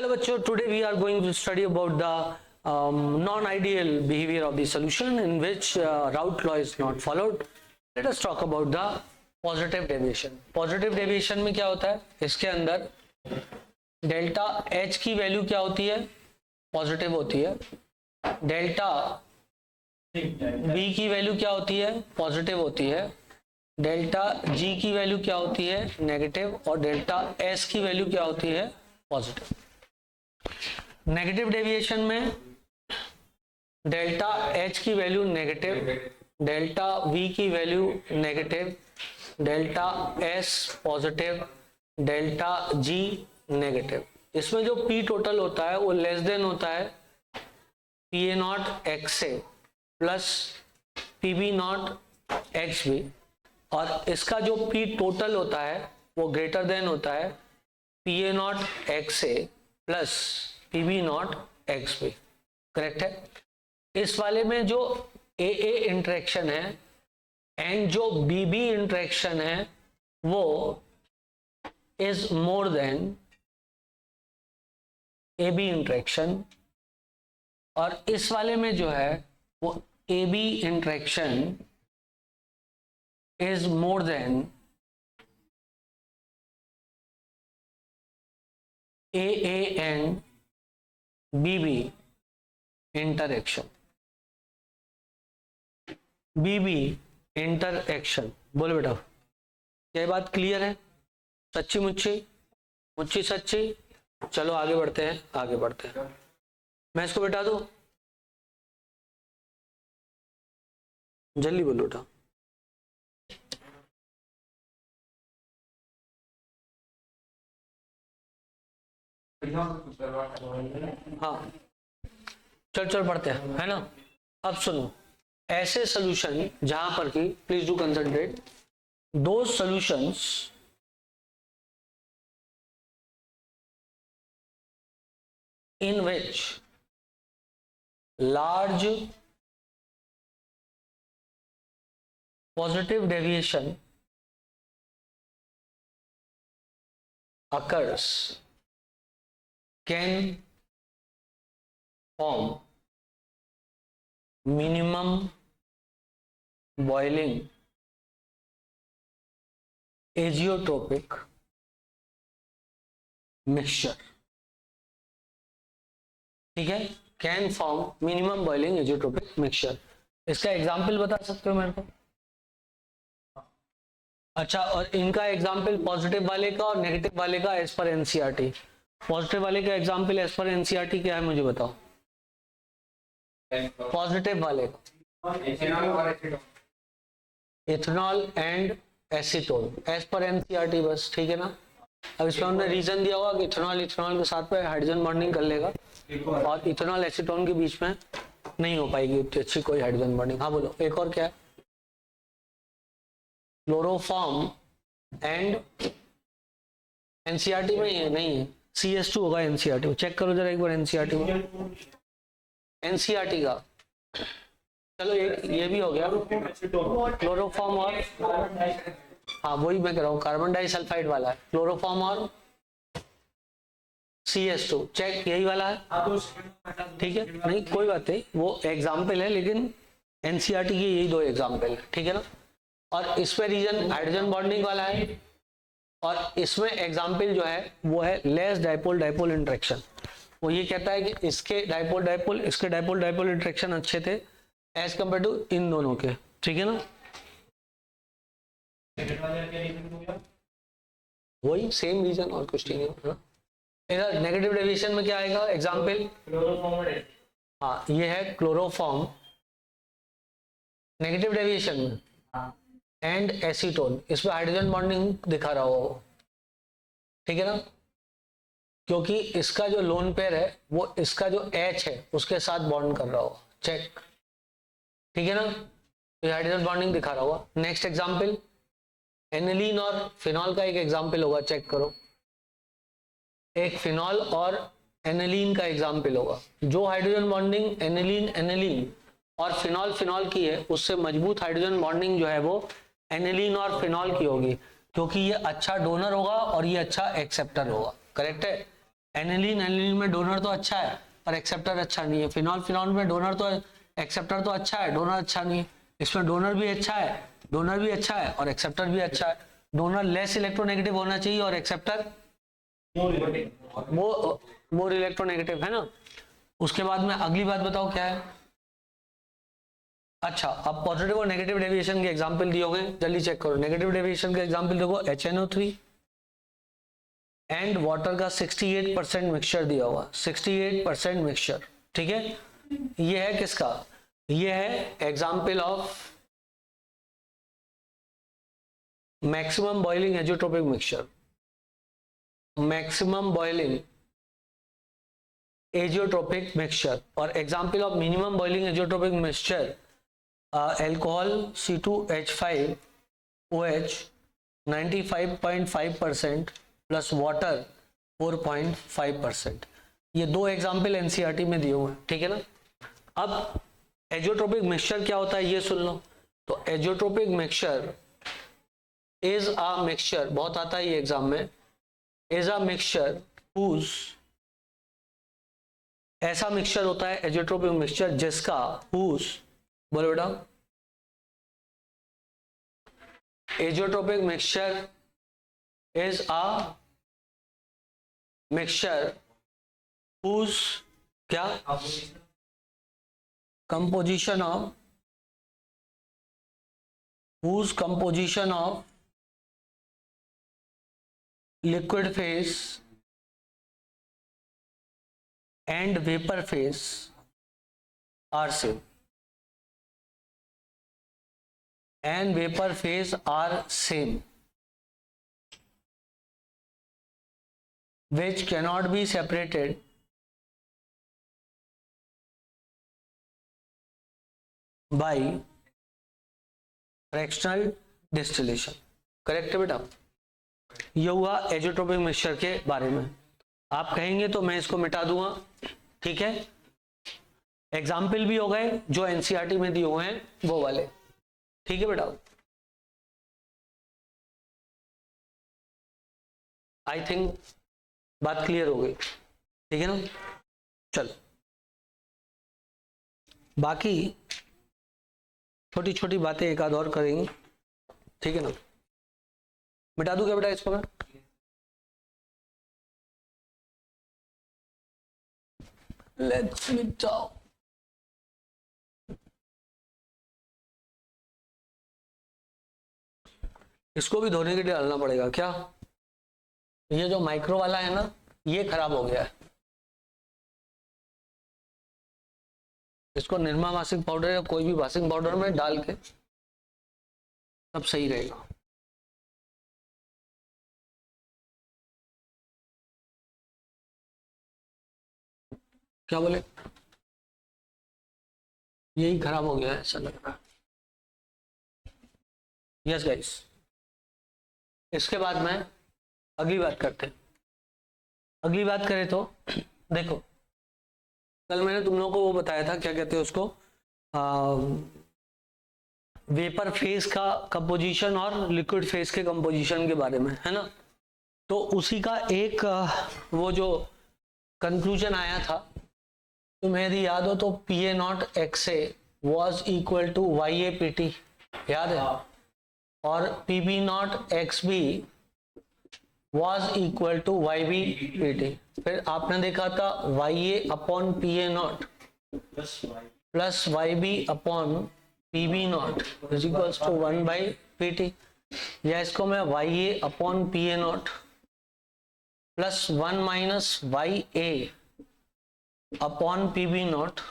Hello बच्चों, today we are going to study about the non-ideal behavior of the solution in which route law is not followed. Let us talk about the positive deviation. Positive deviation में क्या होता है? इसके अंदर delta H की value क्या होती है? पॉजिटिव होती है. डेल्टा B की वैल्यू क्या होती है? पॉजिटिव होती है. डेल्टा G की वैल्यू क्या होती है? नेगेटिव. और डेल्टा S की वैल्यू क्या होती है? पॉजिटिव. नेगेटिव डेविएशन में डेल्टा H की वैल्यू नेगेटिव, डेल्टा V की value negative, delta S positive, delta G negative. इसमें जो P टोटल होता है वो लेस देन होता है PA not X A plus PB not X B, और इसका जो P टोटल होता है वो ग्रेटर देन होता है PA not X A plus PB not X B. Correct है. इस वाले में जो AA इंटरेक्शन है एंड जो BB इंटरेक्शन है वो is more than AB interaction, और इस वाले में जो है वो AB interaction is more than AA and BB interaction. BB interaction. बोलो बेटा, क्या बात क्लियर है? सच्ची मुच्ची, मुच्ची सच्ची. चलो आगे बढ़ते हैं, आगे बढ़ते हैं. मैं इसको बैठा दूं, जल्दी बोलो बेटा. हाँ चल पढ़ते हैं, है ना. अब सुनो, ऐसे सॉल्यूशन जहां पर कि प्लीज डू कंसंट्रेट, दो solutions in which large positive deviation occurs can form minimum boiling azeotropic mixture. ठीक है, can form minimum boiling azeotropic mixture. इसका एग्जाम्पल बता सकते हो मेरे को? अच्छा, और इनका एग्जाम्पल पॉजिटिव वाले का और नेगेटिव वाले का एज पर एनसीईआरटी. पॉजिटिव वाले का एग्जाम्पल एज पर एनसीईआरटी क्या है मुझे बताओ. पॉजिटिव वाले का इथेनॉल एंड एसीटोन एज पर एनसीईआरटी, बस. ठीक है ना. अब इसमें हमने रीजन दिया होगा कि इथेनॉल के साथ में हाइड्रोजन बॉन्डिंग कर लेगा और इथेनॉल एसीटोन के बीच में नहीं हो पाएगी उतनी अच्छी कोई हाइड्रोजन बॉन्डिंग. हाँ बोलो, एक और क्या है? क्लोरोफॉर्म एंड एनसीईआरटी में ही है? नहीं है, CS2 होगा एनसीईआरटी में. चेक करो जरा एक बार एनसीईआरटी में, एनसीईआरटी का. चलो एक ये भी हो गया, क्लोरोफॉर्म और, हाँ वही मैं कह रहा हूँ, कार्बन डाइसल्फाइड वाला है क्लोरोफॉर्म और CS2. चेक यही वाला है. ठीक है, नहीं कोई बात नहीं, वो एग्जाम्पल है, लेकिन एनसीईआरटी के यही दो एग्जाम्पल है. ठीक है ना. और इसमें रीजन हाइड्रोजन बॉन्डिंग वाला है, और इसमें एग्जाम्पल जो है वो है लेस डाइपोल डाइपोल इंटरेक्शन. वो ये कहता है कि इसके डाइपोल डाइपोल, इसके डाइपोल डाइपोल इंटरेक्शन अच्छे थे एज कम्पेयर टू इन दोनों के. ठीक है ना. वही सेम रीजन और कुछ नहीं है. इधर नेगेटिव डेविएशन में क्या आएगा एग्जाम्पल? हाँ ये है क्लोरोफॉर्म नेगेटिव डेविएशन में एंड एसीटोन. इसमें हाइड्रोजन बॉन्डिंग दिखा रहा हो. ठीक है ना, क्योंकि इसका जो लोन पेयर है वो इसका जो H है उसके साथ बॉन्ड कर रहा हो. चेक. ठीक है ना, तो हाइड्रोजन बॉन्डिंग दिखा रहा होगा. नेक्स्ट एग्जाम्पल एनिलीन और फिनॉल का एक एग्जाम्पल होगा. चेक करो, एक फिनॉल और एनिलीन का एग्जाम्पल होगा. जो हाइड्रोजन बॉन्डिंग एनिलीन और फिनॉल की है उससे मजबूत हाइड्रोजन बॉन्डिंग जो है वो एनिलीन और फिनॉल की होगी, क्योंकि ये अच्छा डोनर होगा और ये अच्छा एक्सेप्टर होगा. करेक्ट है. एनिलीन, एनिलीन में डोनर तो अच्छा है पर एक्सेप्टर अच्छा नहीं है। फिनॉल, फिनॉल में डोनर तो एक्सेप्टर तो अच्छा है, डोनर अच्छा नहीं है। इसमें डोनर भी अच्छा है, डोनर भी अच्छा है और एक्सेप्टर भी अच्छा है। डोनर लेस इलेक्ट्रोनेगेटिव होना चाहिए और एक्सेप्टर मोर इलेक्ट्रोनेगेटिव, है ना। उसके बाद में अगली बात बताओ क्या है। अच्छा, अब पॉजिटिव और नेगेटिव डेविएशन के एग्जांपल दिए हुए हैं, जल्दी चेक करो। नेगेटिव डेविएशन के एग्जांपल देखो, HNO3 एंड वाटर का 68% मिक्सचर दिया हुआ, 68% मिक्सचर, ठीक है। ये है किसका, ये है example of maximum boiling azeotropic mixture, maximum boiling azeotropic mixture. और example of minimum boiling azeotropic mixture, alcohol C2H5OH 95.5% plus water 4.5%। ये दो एग्जांपल एनसीईआरटी में दिए हुए हैं, ठीक है ना। अब एजियोट्रोपिक मिक्सचर क्या होता है ये सुन लो। तो azeotropic mixture is a mixture, बहुत आता है ये एग्जाम में, इज अ मिक्सचर हुज, ऐसा मिक्सचर होता है एजियोट्रोपिक मिक्सचर जिसका हुज, बोलो बेटा, azeotropic mixture is a mixture whose क्या, composition of, whose composition of liquid phase and vapor phase are same, and vapor phase are same, which cannot be separated by fractional distillation. Correct है बेटा। ये हुआ एजियोट्रोपिक mixture के बारे में। आप कहेंगे तो मैं इसको मिटा दूंगा, ठीक है। एग्जाम्पल भी हो गए जो एनसीईआरटी में दिए हुए हैं वो वाले, ठीक है बेटा। आई थिंक बात क्लियर हो गई, ठीक है ना। चलो बाकी छोटी छोटी बातें एक आध और करेंगे, ठीक है ना। मिटा दूं क्या बेटा इसको मैं, लेट्स मिटाओ। इसको भी धोने के लिए डालना पड़ेगा क्या। ये जो माइक्रो वाला है ना, ये खराब हो गया है। इसको निरमा वाशिंग पाउडर या कोई भी वाशिंग पाउडर में डाल के तब सही रहेगा। क्या बोले, यही खराब हो गया है ऐसा लग रहा है। यस गाइस, इसके बाद में अगली बात करते हैं। अगली बात करें तो देखो, कल मैंने तुम लोगों को वो बताया था, क्या कहते हैं उसको, वेपर फेज का कंपोजिशन और लिक्विड फेज के कंपोजिशन के बारे में, है ना। तो उसी का एक वो जो कंक्लूजन आया था, तुम्हें यदि याद हो तो PA0XA was equal to YAPT, याद है, और PB0XB was equal to YBPT। फिर आपने देखा था YA/PA0 plus YB upon PB0 is equals to 1/PT, या इसको मैं YA/PA0 plus 1 minus YA upon PB0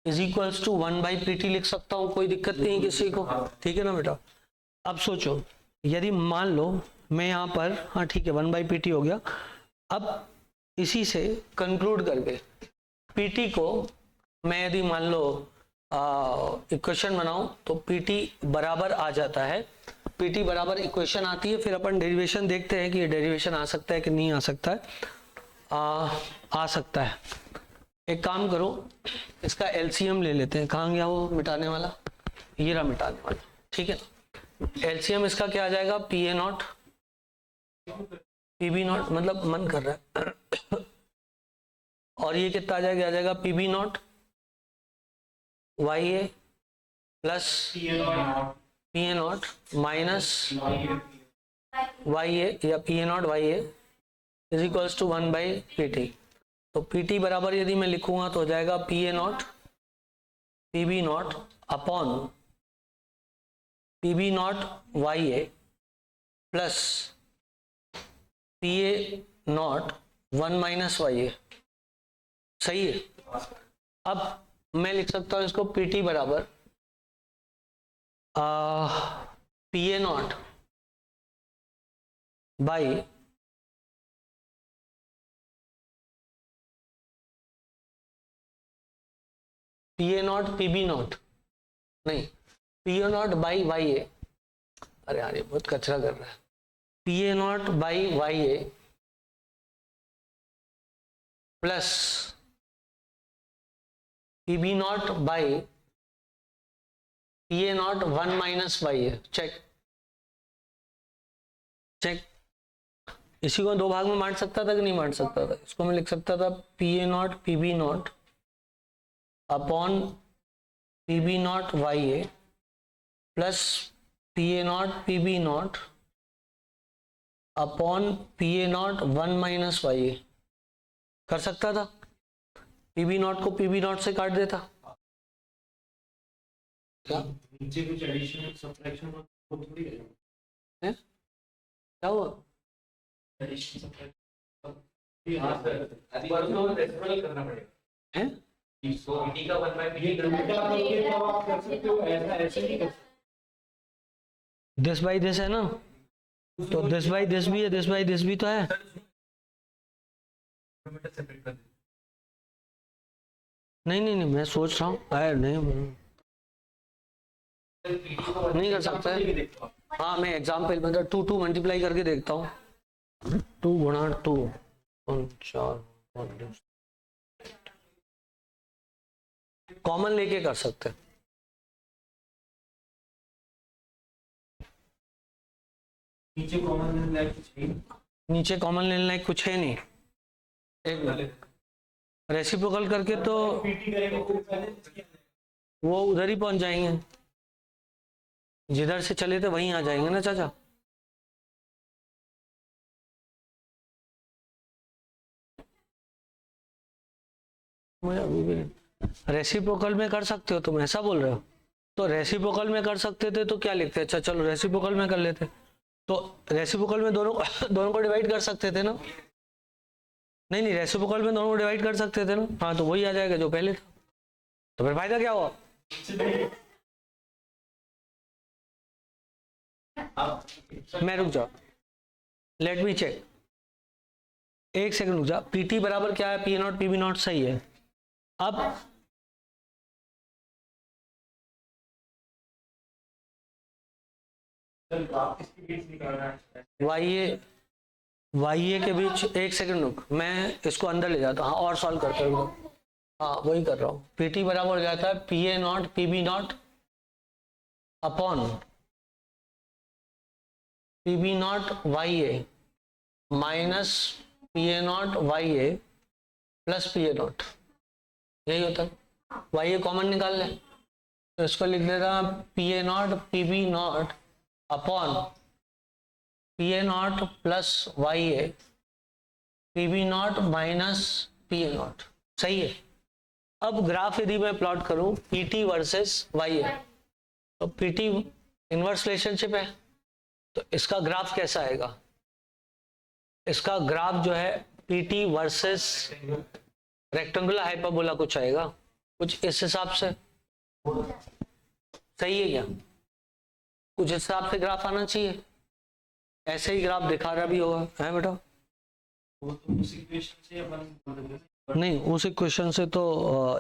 is equals to 1/PT लिख सकता हूँ, कोई दिक्कत नहीं है किसी को, ठीक है ना बेटा। अब सोचो, यदि मान लो मैं यहाँ पर, हाँ ठीक है 1/PT हो गया। अब इसी से कंक्लूड करके PT को मैं यदि मान लो इक्वेशन बनाऊं तो PT बराबर आ जाता है, PT बराबर इक्वेशन आती है। फिर अपन डेरिवेशन देखते हैं कि ये डेरिवेशन आ सकता है कि नहीं आ सकता है। आ सकता है। एक काम करो, इसका LCM ले लेते हैं। कहाँ गया वो मिटाने वाला, ये रहा मिटाने वाला, ठीक है ना। LCM इसका क्या आ जाएगा, PA0 पी बी नॉट मतलब मन कर रहा है और ये कितना आ जाएगा P B not Y A plus P A not minus Y A या P A not Y A is equals to 1 by P T. तो पी टी बराबर यदि मैं लिखूंगा तो हो जाएगा P A not P B not upon P B not Y A plus P A not 1 minus Y A. सही है। अब मैं लिख सकता हूं इसको पी टी बराबर P A naught by P A not P B naught नहीं P A naught by Y A. अरे यार ये बहुत कचरा कर रहा है। P A naught by Y A plus P B naught by P A not 1 minus Y A. Check check. इसी को दो भाग में बांट सकता था कि नहीं बांट सकता था? इसको मैं लिख सकता था P A not P B not upon P B not Y A plus P A not P B not upon P A not 1 minus Y A. कर सकता था। पी बी नॉट को पी बी नॉट से काट देता। क्या नीचे कुछ एडिशन सब्ट्रैक्शन थोड़ी है? क्या हुआ? एडिशन सब्ट्रैक्शन हां सर पर तो डेसिमल करना पड़ेगा है। इसको पीटी का 1 बाय पीटी करके तो आप कर सकते हो। ऐसा ऐसे नहीं कर सकते। दिस बाई दिस है ना, तो दिस बाई दिस भी है, दिस बाई दिस भी तो है। सेपरेट कर दे। नहीं मैं सोच रहा हूँ नहीं कर सकता है। हाँ मैं एग्जाम्पल मतलब 2 2 मल्टीप्लाई करके देखता हूँ। 2 गुणा 2 4 कॉमन लेके कर सकते हैं। नीचे कॉमन लाइक कुछ है नीचे कॉमन लेने लायक कुछ है नहीं। एक रेसिप्रोकल करके तो पीटी करेगा वो उधर ही पहुंच जाएंगे, जिधर से चले थे वहीं आ जाएंगे ना चाचा। मुझे अभी भी रेसिप्रोकल में कर सकते हो तुम, ऐसा बोल रहे हो? तो रेसिप्रोकल में कर सकते थे तो क्या लिखते? अच्छा चलो रेसिप्रोकल में कर लेते। तो रेसिप्रोकल में दोनों दोनों को डिवाइड कर सकते थे ना? नहीं रेसिप्रोकल में दोनों को डिवाइड कर सकते थे ना? हाँ तो वही आ जाएगा जो पहले था। तो फिर फायदा क्या हुआ? मैं रुक जाओ, लेट मी चेक। एक सेकंड रुक जा। पीटी बराबर क्या है? P not P B not सही है। अब वाई ए के बीच एक सेकंड रुक, मैं इसको अंदर ले जाता हूँ। हाँ और सॉल्व करता हूँ। हाँ वही कर रहा हूँ। पीटी बराबर हो जाता है P A not P B not upon P B not Y A minus P A not Y A plus P A not. यही होता है। वाई ए कॉमन निकाल लें तो इसको लिख देता P A not P B not upon P A not plus Y A P B not minus P A not. सही है। अब ग्राफ यदि मैं प्लॉट करूं P T versus Y A, तो पी टी इनवर्स रिलेशनशिप है, तो इसका ग्राफ कैसा आएगा? इसका ग्राफ जो है P T versus rectangular hyperbola कुछ आएगा, कुछ इस हिसाब से। सही है क्या? कुछ हिसाब से ग्राफ आना चाहिए। ऐसे ही ग्राफ दिखा रहा भी होगा, है बेटा? उस इक्वेशन से अपन नहीं उस इक्वेशन से तो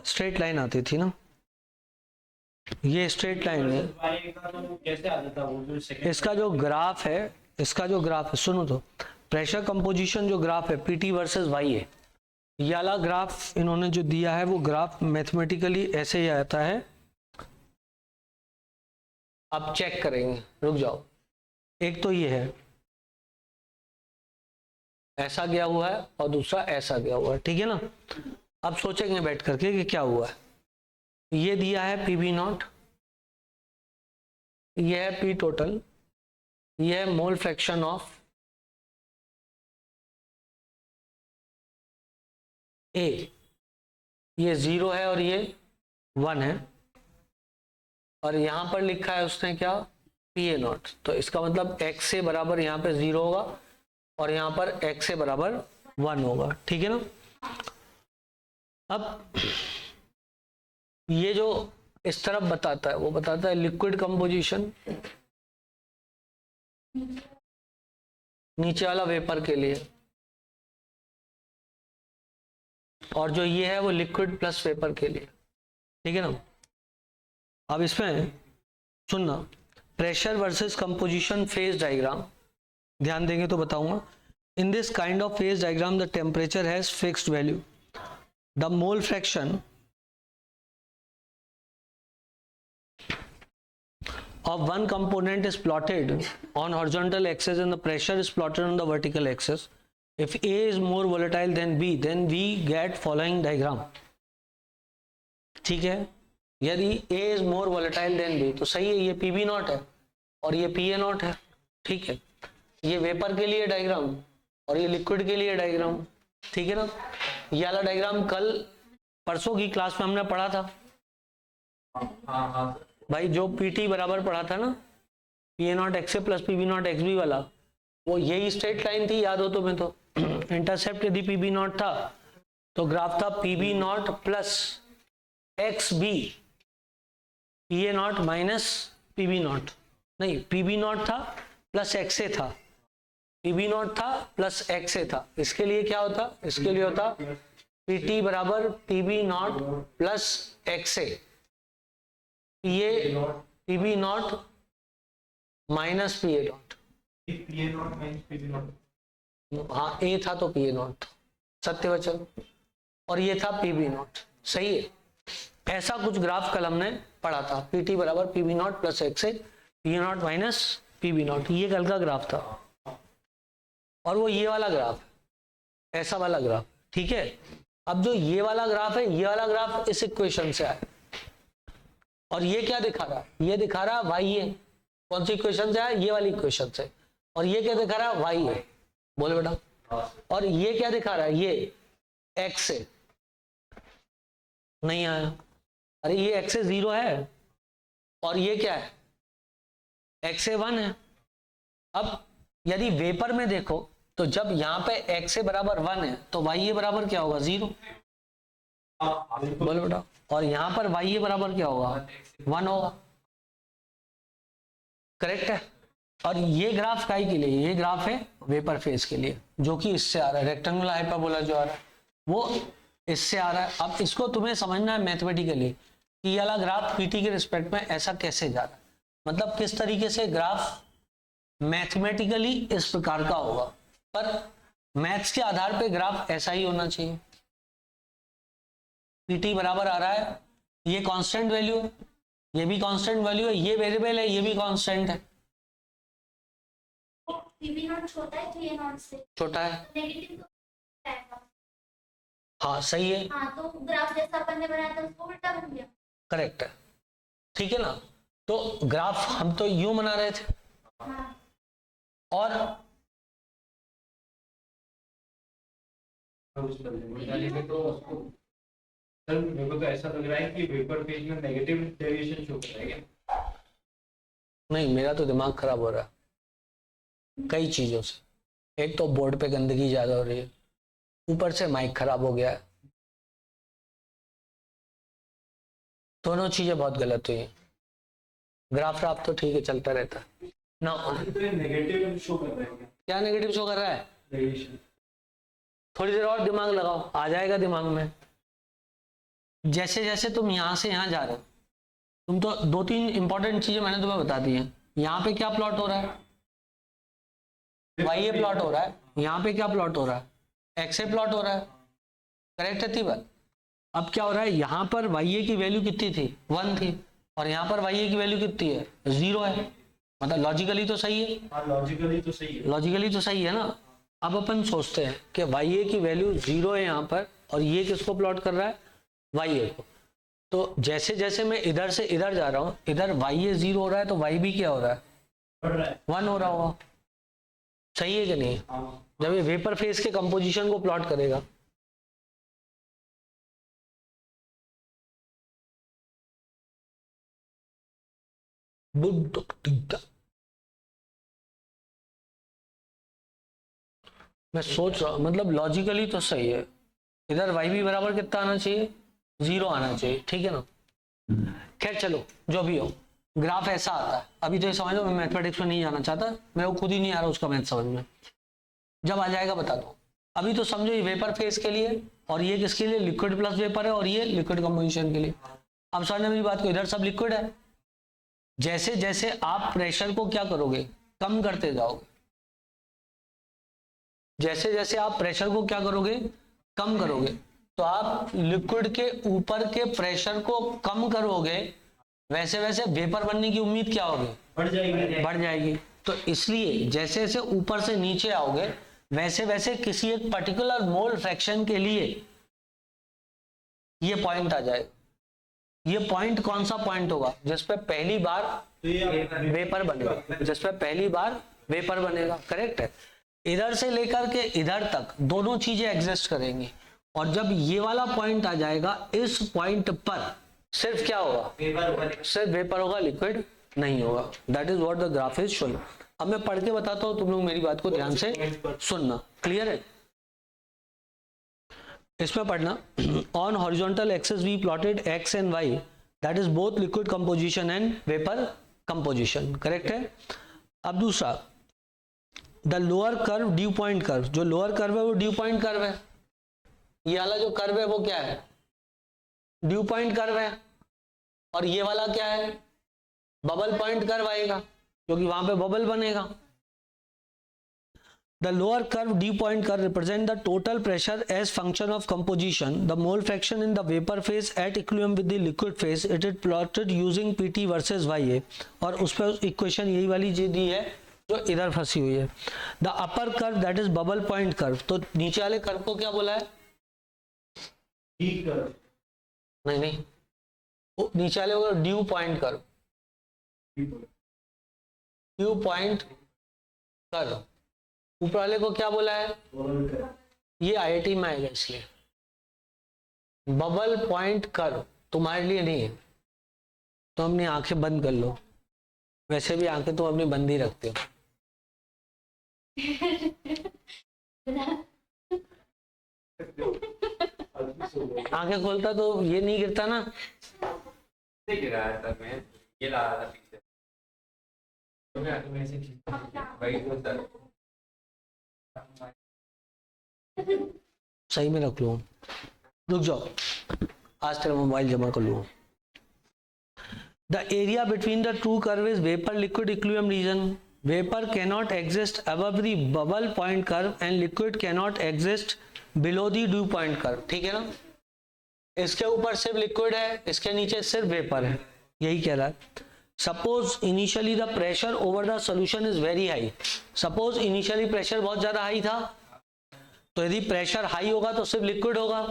स्ट्रेट लाइन आती थी ना। ये स्ट्रेट लाइन है। कैसे आता था वो जो सेकंड? इसका जो ग्राफ है, सुनो तो, प्रेशर कंपोजिशन जो ग्राफ है पीटी वर्सेस वाई है, ये वाला ग्राफ इन्होंने जो दिया है वो ग्राफ मैथमेटिकली ऐसे ही आता है। अब चेक करेंगे, रुक जाओ। एक तो ये है ऐसा गया हुआ है और दूसरा ऐसा गया हुआ है, ठीक है ना। अब सोचेंगे बैठ करके कि क्या हुआ है। ये दिया है पीबी नॉट, ये है पी टोटल, ये है मोल फ्रैक्शन ऑफ ए, ये 0 है और ये 1 है, और यहां पर लिखा है उसने क्या, पी ए नॉट। तो इसका मतलब x से बराबर यहाँ पे 0 होगा और यहाँ पर x से बराबर 1 होगा, ठीक है ना। अब ये जो इस तरफ बताता है वो बताता है लिक्विड कंपोजिशन, नीचे वाला वेपर के लिए, और जो ये है वो लिक्विड प्लस वेपर के लिए, ठीक है ना। अब इसमें सुनना, pressure versus composition phase diagram ध्यान देंगे तो बताऊंगा। In this kind of phase diagram the temperature has fixed value, the mole fraction of one component is plotted on horizontal axis and the pressure is plotted on the vertical axis. If A is more volatile than B, then we get following diagram. ठीक है, यदि A is more volatile than B तो सही है, ये PB not है और ये PA नॉट है, ठीक है। ये वेपर के लिए डायग्राम और ये लिक्विड के लिए डायग्राम, ठीक है ना। ये वाला डायग्राम कल परसों की क्लास में हमने पढ़ा था। हाँ भाई जो पीटी बराबर पढ़ा था ना, P A not X A plus PB not X B वाला, वो यही स्ट्रेट लाइन थी, याद हो तो मैं तो इंटरसेप्ट यदि पीबी नॉट था तो ग्राफ था PB not plus X B, P A not minus PB not, नहीं पीबी नॉट था प्लस एक्स ए था, पीबी नॉट था प्लस एक्स ए था। इसके लिए क्या होता, इसके लिए होता पीटी बराबर PB not plus X A, PB not minus P A not, हाँ ए था तो पी ए नॉट था, सत्य वचन, और ये था पीबी नॉट, सही है। ऐसा कुछ ग्राफ कल हमने पढ़ा था, पीटी बराबर PB not plus X A, P not minus PB not, ये कल का ग्राफ था। और वो ये वाला ग्राफ, ऐसा वाला ग्राफ, ठीक है। अब जो ये वाला ग्राफ है, ये वाला ग्राफ इस इक्वेशन से आया, और ये क्या दिखा रहा है, ये दिखा रहा वाई है। कौन सी इक्वेशन से आया, ये वाली इक्वेशन से। और ये क्या दिखा रहा है, वाई है, बोले बेटा। और ये क्या दिखा रहा है, ये एक्स से नहीं आया, अरे ये एक्स से 0 है और ये क्या है, एक्स से 1 है। अब यदि वेपर में देखो तो जब यहाँ पे एक्स से बराबर 1 है तो वाई ए बराबर क्या होगा, 0, बोले बेटा। और यहां पर वाई ए बराबर क्या होगा, 1 होगा, करेक्ट है। और ये ग्राफ काई के लिए, ये ग्राफ है वेपर फेज के लिए, जो कि इससे आ रहा है, रेक्टेंगुलर हाइपरबोला जो आ रहा है वो इससे आ रहा है। अब इसको तुम्हें समझना है मैथमेटिकली कि ये वाला ग्राफ पीटी के रिस्पेक्ट में ऐसा कैसे जा रहा है, मतलब किस तरीके से ग्राफ मैथमेटिकली इस प्रकार का होगा, पर मैथ्स के आधार पे ग्राफ ऐसा ही होना चाहिए। पीटी बराबर आ रहा है, ये कांस्टेंट वैल्यू है, ये भी कांस्टेंट वैल्यू है, ये वेरिएबल है, ये भी कांस्टेंट है। पीबी नॉट छोटा है, पी ए नॉट से छोटा है, नेगेटिव तो आएगा। हाँ सही है, हाँ तो ग्राफ जैसा अपन ने बनाया था उसको उल्टा बन गया, करेक्ट है, ठीक है ना। तो ग्राफ हम तो यूं बना रहे थे, हाँ और सर मेरे को तो ऐसा लग रहा है कि वेपर फेज में नेगेटिव डेविएशन शो कर रहा है क्या? नहीं, मेरा तो दिमाग खराब हो रहा है कई चीजों से। एक तो बोर्ड पे गंदगी ज्यादा हो रही है, ऊपर से माइक खराब हो गया है, दोनों चीजें बहुत गलत हुई हैं। ग्राफ राफ तो ठीक है, चलता रहता है ना। नेगेटिव शो कर रहा है क्या नेगेटिव शो कर रहा है, डेविएशन? थोड़ी देर और दिमाग लगाओ, आ जाएगा दिमाग में। जैसे जैसे तुम यहां से यहां जा रहे हो, तुम तो 2-3 इंपॉर्टेंट चीजें मैंने तुम्हें बता दी हैं। यहाँ पे क्या प्लॉट हो रहा है, वाई ए प्लॉट हो रहा है, यहाँ पे क्या प्लॉट हो रहा है, एक्स ए प्लॉट हो रहा है, करेक्ट है बात। अब क्या हो रहा है, यहाँ पर वाई ए की वैल्यू कितनी थी, 1 थी, और यहाँ पर वाई ए की वैल्यू कितनी है, 0 है। मतलब लॉजिकली तो सही है, हाँ लॉजिकली तो सही है। लॉजिकली तो सही है ना। अब अपन सोचते हैं कि वाई ए की वैल्यू 0 है यहाँ पर, और ये किसको प्लॉट कर रहा है, वाई ए को। तो जैसे जैसे मैं इधर से इधर जा रहा हूँ, इधर वाई ए 0 हो रहा है तो वाई बी क्या हो रहा है, बढ़ रहा है। 1 हो रहा होगा। सही है कि नहीं? हाँ, जब ये वेपर फेज के कंपोजिशन को प्लॉट करेगा, मैं सोच रहा हूँ, मतलब लॉजिकली तो सही है, इधर वाई बी बराबर कितना आना चाहिए, 0 आना चाहिए, ठीक है ना। खैर चलो, जो भी हो, ग्राफ ऐसा आता है। अभी तो ये समझ लो, मैं मैथमेटिक्स में नहीं जाना चाहता, मेरे को खुद ही नहीं आ रहा उसका मैथ समझ में, जब आ जाएगा बता दो। अभी तो समझो ये वेपर फेज के लिए, और ये किसके लिए, लिक्विड प्लस वेपर है, और ये लिक्विड कंपोजिशन के लिए। अब समझना मेरी बात को, इधर सब लिक्विड है, जैसे जैसे आप प्रेशर को क्या करोगे, कम करते जाओगे, जैसे जैसे आप प्रेशर को क्या करोगे, कम करोगे, तो आप लिक्विड के ऊपर के प्रेशर को कम करोगे, वैसे वैसे वेपर बनने की उम्मीद क्या होगी, बढ़ जाएगी। बढ़ जाएगी। तो इसलिए जैसे जैसे ऊपर से नीचे आओगे, वैसे वैसे किसी एक पर्टिकुलर मोल फ्रैक्शन के लिए ये पॉइंट आ जाएगा। ये पॉइंट कौन सा पॉइंट होगा, जिस पे पहली बार तो ये वेपर बनेगा, जिस पे पहली बार वेपर बनेगा, करेक्ट है। इधर से लेकर के इधर तक दोनों चीजें एग्जिस्ट करेंगी, और जब ये वाला पॉइंट आ जाएगा, इस पॉइंट पर सिर्फ क्या होगा, पेपर सिर्फ वेपर होगा, लिक्विड नहीं होगा। That is what the graph is showing. अब मैं पढ़ के बताता हूं, तुम लोग मेरी बात को ध्यान से सुनना, क्लियर है? इसमें पढ़ना, on horizontal axis we plotted X and Y, that is both liquid composition and vapour composition, correct है। अब दूसरा, the lower curve dew point curve, जो लोअर कर्व है वो ड्यू पॉइंट कर्व है। ये वाला जो कर्व है वो क्या है, ड्यू पॉइंट कर्व है, और ये वाला क्या है, बबल पॉइंट कर्व आएगा, क्योंकि वहां पे बबल बनेगा। The lower curve dew point curve represent the total pressure as function of composition, the mole fraction in the vapour phase at equilibrium with the liquid phase, it is plotted using PT versus Y A, और उस पर equation यही वाली जी दी है जो इधर फंसी हुई है। The upper curve that is bubble point curve, तो नीचे वाले कर्व को क्या बोला है, ठीक कर। नहीं नहीं, वो नीचे वाले को due point curve, dew point curve. ऊपर वाले को क्या बोला है, ये आईआईटी में आएगा, इसलिए बबल पॉइंट कर्व तुम्हारे लिए नहीं है, तो अपनी आंखें बंद कर लो। वैसे भी आंखें तो अपनी बंद ही रखते हो। आंखें खोलता तो ये नहीं गिरता ना। गिरा था मैं, ये ला रहा था पीछे, तो मैं आके ऐसे वही तो सर सही में रख लो, रुक जाओ, आज तेरा मोबाइल जमा कर लो। The area between the two curve is vapor liquid equilibrium region. Vapor cannot exist above the bubble point curve and liquid cannot exist below the dew point curve. ठीक है ना? इसके ऊपर सिर्फ लिक्विड है, इसके नीचे सिर्फ वेपर है, यही कह रहा है। Suppose initially the pressure over the solution is very high. Suppose initially pressure बहुत ज्यादा हाई था, तो यदि प्रेशर हाई होगा तो सिर्फ लिक्विड होगा,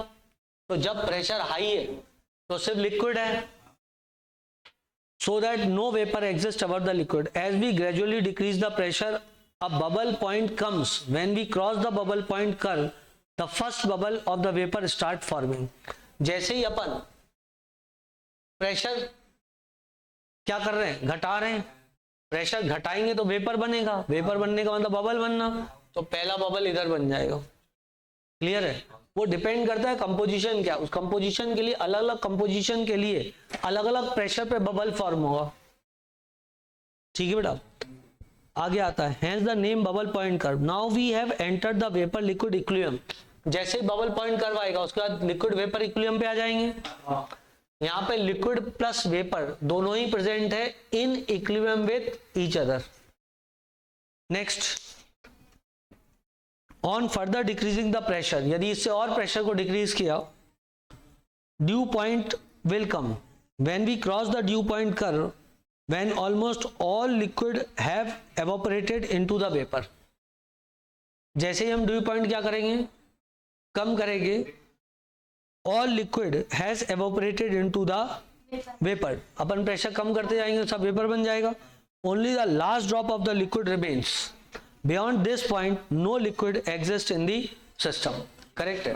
तो जब प्रेशर हाई है तो सिर्फ लिक्विड है, so that no vapor exists above the liquid. As we gradually decrease the pressure, a bubble point comes. When we cross the bubble point curve, the first bubble of the vapor start forming. जैसे ही अपन pressure क्या कर रहे हैं, घटा रहे हैं, pressure घटाएंगे तो वेपर बनेगा, वेपर बनने का मतलब बबल बनना, तो पहला बबल इधर बन जाएगा। क्लियर है? वो डिपेंड करता है कंपोजिशन क्या, उस कंपोजिशन के लिए अलग अलग कंपोजिशन के लिए अलग अलग प्रेशर पे बबल फॉर्म होगा। ठीक है बेटा, आगे आता है hence the name bubble point curve. Now we have entered the vapour liquid equilibrium. जैसे ही बबल पॉइंट कर्व आएगा उसके बाद लिक्विड वेपर इक्विलिब्रियम पे आ जाएंगे। यहाँ पे लिक्विड प्लस वेपर दोनों ही प्रेजेंट है in equilibrium with each other. Next, on further decreasing the pressure, यदि इससे और प्रेशर को डिक्रीज किया, dew point will come. When we cross the dew point curve, when almost all liquid have evaporated into the vapour. जैसे ही हम dew point क्या करेंगे, कम करेंगे, all liquid has evaporated into the vapour, अपन प्रेशर कम करते जाएंगे सब वेपर बन जाएगा. Only the last drop off the liquid remains. Beyond this point no liquid exist in the system. Correct है.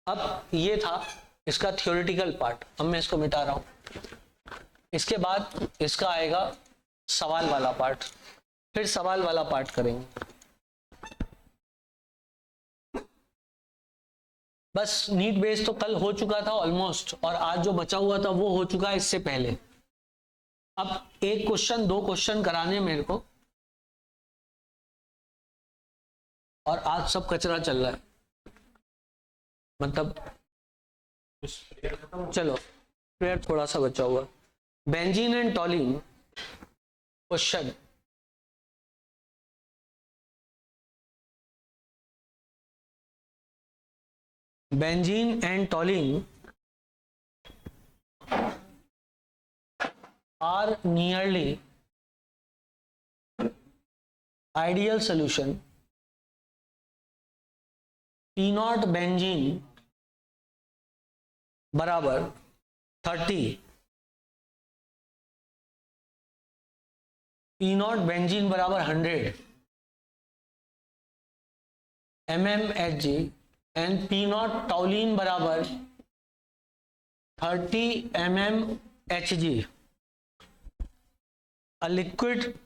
अब ये था इसका थियोरेटिकल पार्ट. अब मैं इसको मिटा रहा हूं. इसके बाद इसका आएगा सवाल वाला पार्ट. फिर सवाल वाला पार्ट करेंगे. बस नीट बेस तो कल हो चुका था ऑलमोस्ट, और आज जो बचा हुआ था वो हो चुका है इससे पहले. अब एक क्वेश्चन दो क्वेश्चन कराने मेरे को, और आज सब कचरा चल रहा है. मतलब चलो प्रेयर थोड़ा सा बचा हुआ. Benzene and टॉलिन. Question, benzene and toluene are nearly ideal solution. P naught benzene बराबर 30, P naught benzene बराबर 100 mmHg and P naught toluene बराबर 30 mmHg. A liquid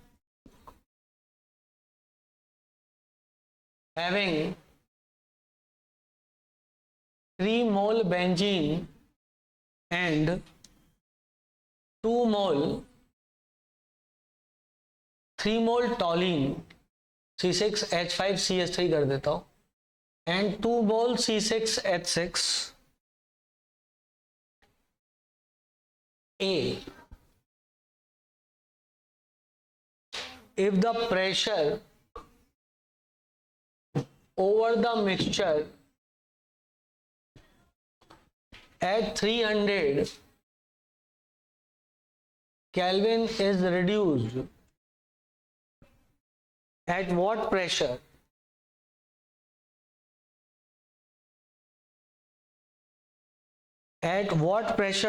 having 3 mole benzene and 2 mole 3 mole toluene, C6H5CH3 कर देता हूं, and 2 mole C6H6 A. If the pressure over the mixture at 300 Kelvin is reduced, at what pressure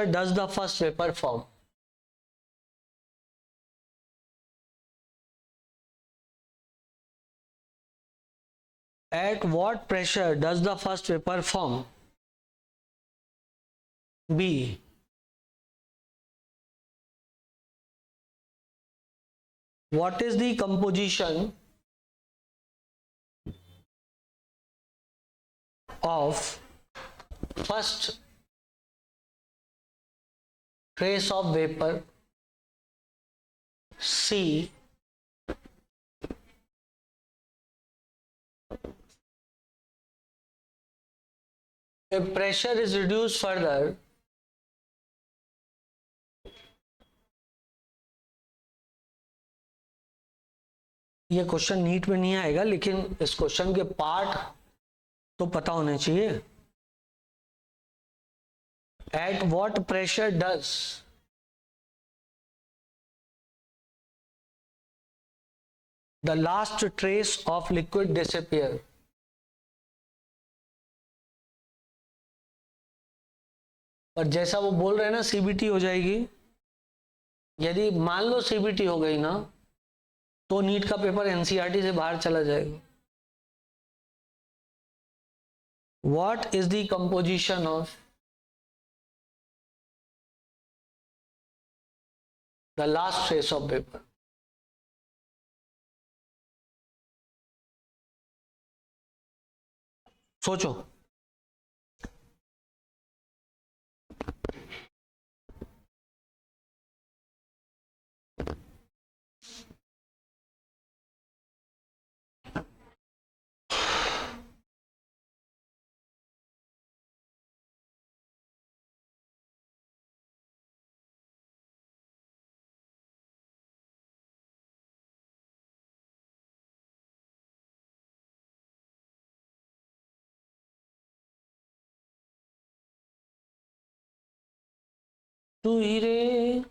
does the first vapor form? At what pressure does the first vapor form? B. What is the composition of first trace of vapor? C. If pressure is reduced further, ये question NEET में नहीं आएगा, लेकिन इस question के part तो पता होने चाहिए. At what pressure does the last trace of liquid disappear? और जैसा वो बोल रहे हैं ना सीबीटी हो जाएगी, यदि मान लो सीबीटी हो गई ना तो नीट का पेपर एनसीईआरटी से बाहर चला जाएगा. What is the composition of the last trace of vapor? सोचो. तू ही रे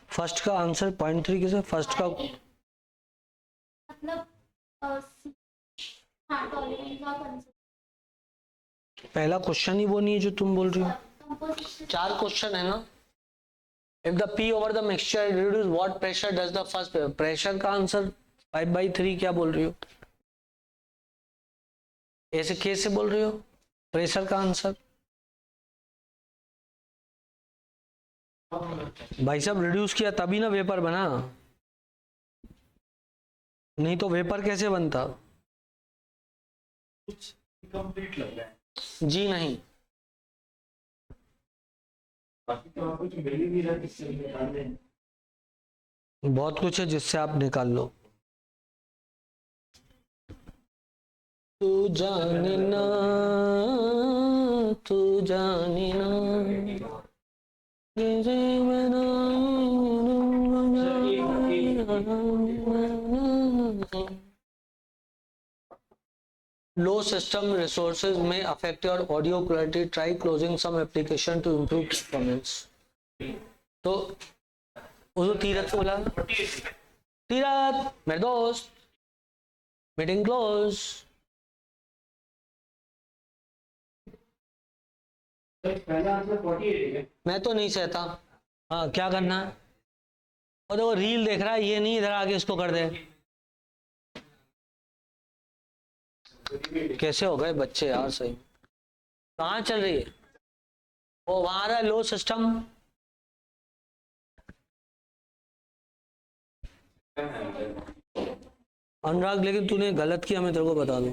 फर्स्ट का आंसर 0.3 किसे फर्स्ट का मतलब हाँ टॉलरेंस और पहला क्वेश्चन ही वो नहीं है जो तुम बोल रही हो। कंपोजिशन 4 क्वेश्चन है ना। If the P over the mixture reduce what pressure does the first pressure का आंसर 5/3 क्या बोल रही हो ऐसे कैसे बोल रही हो प्रेशर का आंसर भाई साहब रिड्यूस किया तभी ना वेपर बना नहीं तो वेपर कैसे बनता कंप्लीट लग रहा है जी नहीं बाकी तो आप कुछ मिल ही नहीं रहा किससे निकाल दें बहुत कुछ है जिससे आप निकाल लो तू जाने ना तू जाने ना Low system resources may affect your audio quality. Try closing some application to improve performance. तो उसको तीरथ बोला तीरथ मेरे दोस्त मीटिंग क्लोज पहला आंसर 48 है मैं तो नहीं सहता हाँ क्या करना है और देखो रील देख रहा है ये नहीं इधर आके इसको कर दे कैसे हो गए बच्चे यार सही कहाँ चल रही है वो वहां रहा लो सिस्टम अनुराग लेकिन तूने गलत किया मैं तेरे को बता दूं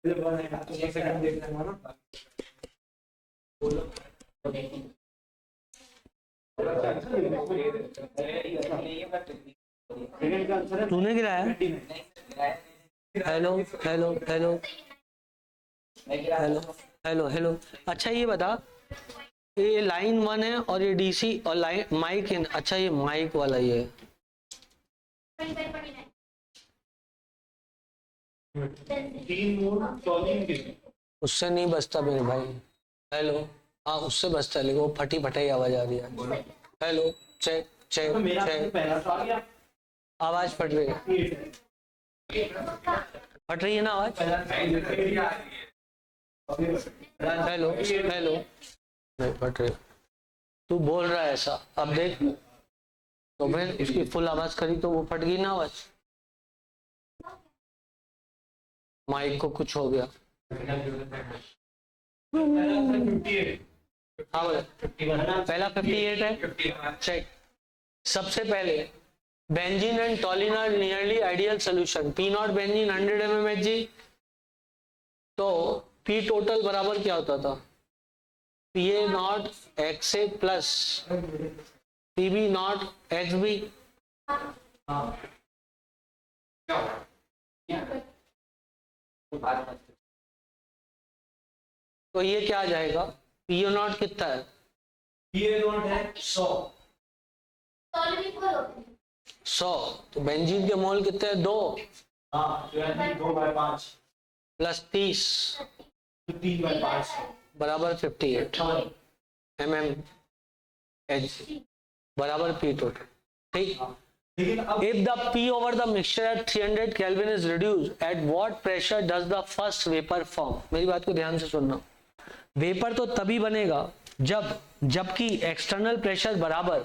एक सेकंड देख लेना ना सेकंड का आंसर है तूने गिराया hello hello hello hello hello hello अच्छा ये बता ये लाइन 1 है और ये डीसी और लाइन माइक इन अच्छा ये माइक वाला ये है 25-29 तीन मोड सॉल्विंग के उससे नहीं बचता मेरे भाई हेलो हाँ उससे बचता है लेकिन वो फटी फटाई आवाज आ रही है हेलो चेक चेक मेरा चेक पहला तो आ गया आवाज फट रही है फट रही है ना आवाज हेलो हेलो नहीं फट रही तू बोल रहा है ऐसा अब देख तो फिर इसकी फुल आवाज करी तो वो फट गई ना आवाज माइक को कुछ हो गया हाँ बोले पहला 58 है चेक सबसे पहले benzene and toluene are nearly ideal solution P not benzene 100 mmHg तो पी टोटल बराबर क्या होता था P A not X A plus P B not X B तो ये क्या आ जाएगा पी ओ नॉट कितना है ये नोट है 100 टॉलरेंस इक्वल होते हैं 100 तो बेंजीन के मोल कितने हैं 2 हाँ 2/5 प्लस 30 3/5 बराबर 58 mm एच बराबर पी टोटल ठीक लेकिन अब if the P over the mixture at 300 Kelvin is reduced at what pressure does the first vapor form मेरी बात को ध्यान से सुनना वेपर तो तभी बनेगा जबकि एक्सटर्नल प्रेशर बराबर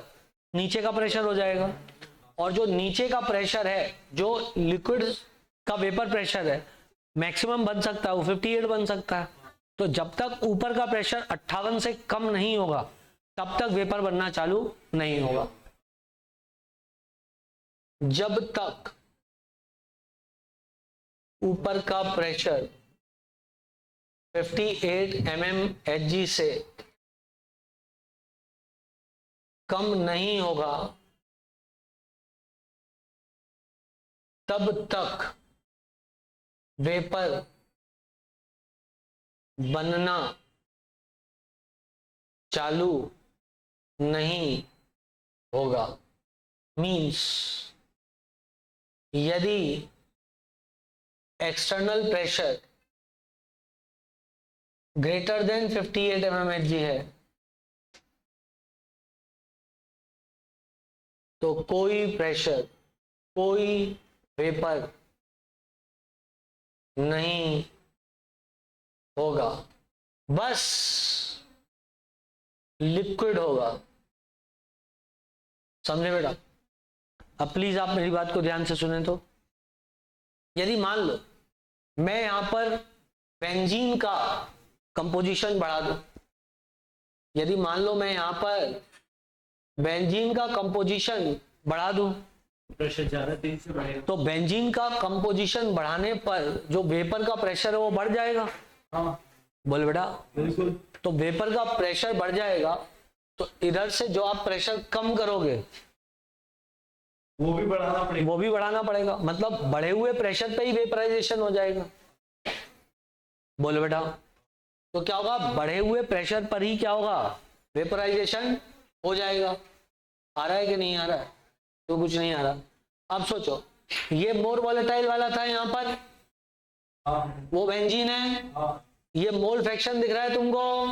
नीचे का प्रेशर हो जाएगा और जो नीचे का प्रेशर है जो लिक्विड का वेपर प्रेशर है मैक्सिमम बन सकता है वो 58 बन सकता है तो जब तक ऊपर का प्रेशर 58 से कम नहीं होगा तब तक वेपर बनना चालू नहीं होगा जब तक ऊपर का प्रेशर 58 mmHg से कम नहीं होगा तब तक वेपर बनना चालू नहीं होगा मीन्स यदि external pressure greater than 58 mmHg है तो कोई प्रेशर, कोई वेपर नहीं होगा, बस लिक्विड होगा। समझे बेटा? अब प्लीज आप मेरी बात को ध्यान से सुने। तो यदि मान लो मैं यहां पर बेंजीन का कंपोजिशन बढ़ा दूं, यदि मान लो मैं यहां पर बेंजीन का कंपोजिशन बढ़ा दूं, प्रेशर ज्यादा तेजी से बढ़ेगा। तो बेंजीन का कंपोजिशन बढ़ाने पर जो वेपर का प्रेशर है वो बढ़ जाएगा। हाँ बोल बेटा। बिल्कुल। तो वेपर का प्रेशर बढ़ जाएगा, तो इधर से जो आप प्रेशर कम करोगे वो भी बढ़ाना पड़ेगा। वो भी बढ़ाना पड़ेगा, मतलब बढ़े हुए प्रेशर पे ही वेपराइजेशन हो जाएगा। बोलो बेटा। तो क्या होगा, बढ़े हुए प्रेशर पर ही क्या होगा, वेपराइजेशन हो जाएगा। आ रहा है कि नहीं आ रहा है? तो कुछ नहीं आ रहा। अब सोचो, ये मोर वॉलेटाइल वाला था यहाँ पर, हाँ वो बेंजीन है, हाँ ये मोल फ्रैक्शन दिख रहा है तुमको।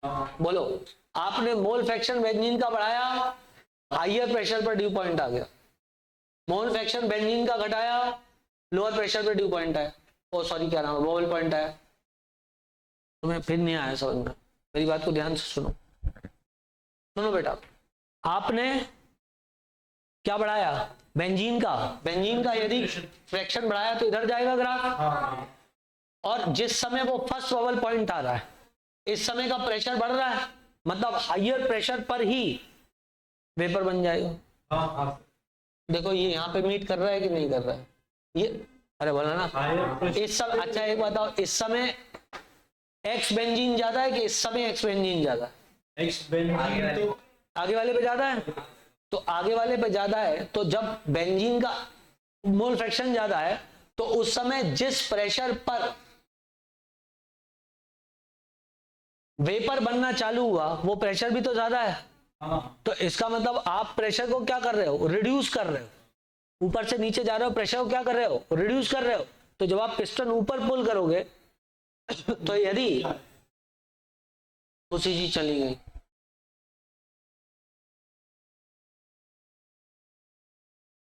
हाँ। बोलो, आपने मोल फ्रैक्शन बेंजीन का बढ़ाया, हाईयर प्रेशर पर ड्यू पॉइंट आ गया। मोल फ्रैक्शन बेंजीन का घटाया, लोअर प्रेशर पर ड्यू पॉइंट आया। ओ सॉरी, क्या नाम है, बबल पॉइंट आया। तुम्हें फिर नहीं आया समझ में? मेरी बात को ध्यान से सुनो। सुनो बेटा, आपने क्या बढ़ाया, बेंजीन का यदि फ्रैक्शन बढ़ाया तो इधर जाएगा ग्राफ। हाँ और जिस समय वो फर्स्ट बबल पॉइंट आ रहा है, इस समय का प्रेशर बढ़ रहा है, मतलब हाईयर प्रेशर पर ही वेपर बन जाएगा। हाँ हाँ। देखो ये यहाँ पे मीट कर रहा है कि नहीं कर रहा है ये? अरे बोला ना। हायर इस समय, अच्छा एक बताओ, इस समय एक्स बेंजीन ज्यादा है कि इस समय एक्स बेंजीन ज्यादा है? एक्स बेंजीन तो आगे वाले पे ज्यादा है। तो आगे वाले पे ज्यादा है, तो जब बेंजीन का मोल फ्रैक्शन ज्यादा है, तो उस समय जिस प्रेशर पर वेपर बनना चालू हुआ वो प्रेशर भी तो ज्यादा है। हाँ तो इसका मतलब आप प्रेशर को क्या कर रहे हो, रिड्यूस कर रहे हो। ऊपर से नीचे जा रहे हो, प्रेशर को क्या कर रहे हो, रिड्यूस कर रहे हो। तो जब आप पिस्टन ऊपर पुल करोगे तो यदि उसी चीज चली गई,